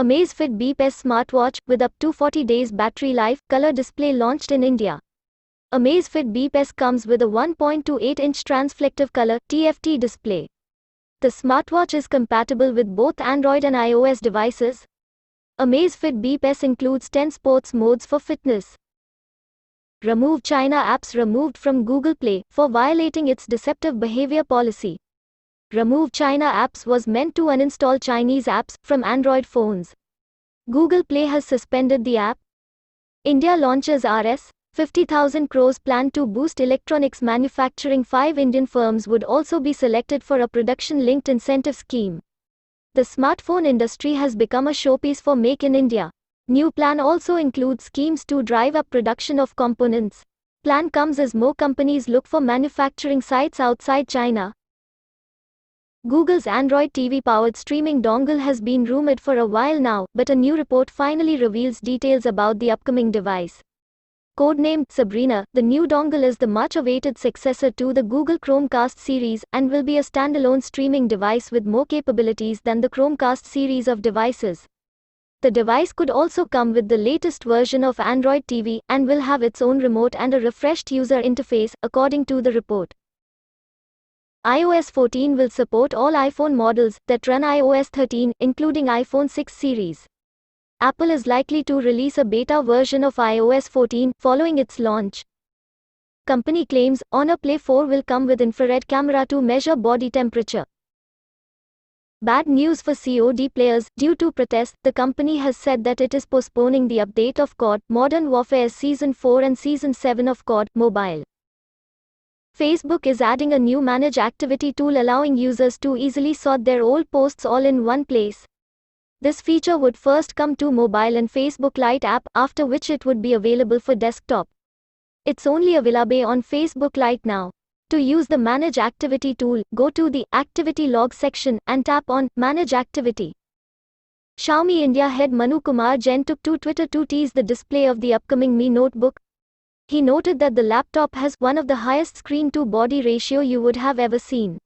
Amazfit Beep S smartwatch with up to 40 days battery life, color display launched in India. Amazfit Beep S comes with a 1.28-inch transflective color (TFT) display. The smartwatch is compatible with both Android and iOS devices. Amazfit Beep S includes 10 sports modes for fitness. Remove China apps removed from Google Play for violating its deceptive behavior policy. Remove China apps was meant to uninstall Chinese apps from Android phones. Google Play has suspended the app. India launches Rs. 50,000 crores plan to boost electronics manufacturing. 5 Indian firms would also be selected for a production-linked incentive scheme. The smartphone industry has become a showpiece for Make in India. New plan also includes schemes to drive up production of components. Plan comes as more companies look for manufacturing sites outside China. Google's Android TV-powered streaming dongle has been rumored for a while now, but a new report finally reveals details about the upcoming device. Codenamed Sabrina, the new dongle is the much-awaited successor to the Google Chromecast series and will be a standalone streaming device with more capabilities than the Chromecast series of devices. The device could also come with the latest version of Android TV and will have its own remote and a refreshed user interface, according to the report. iOS 14 will support all iPhone models that run iOS 13, including iPhone 6 series. Apple is likely to release a beta version of iOS 14 following its launch. Company claims Honor Play 4 will come with infrared camera to measure body temperature. Bad news for COD players. Due to protests, the company has said that it is postponing the update of COD Modern Warfare Season 4 and Season 7 of COD Mobile. Facebook is adding a new Manage Activity tool allowing users to easily sort their old posts all in one place. This feature would first come to mobile and Facebook Lite app, after which it would be available for desktop. It's only available on Facebook Lite now. To use the Manage Activity tool, go to the Activity Log section and tap on Manage Activity. Xiaomi India head Manu Kumar Jain took to Twitter to tease the display of the upcoming Mi Notebook. He noted that the laptop has one of the highest screen-to-body ratio you would have ever seen.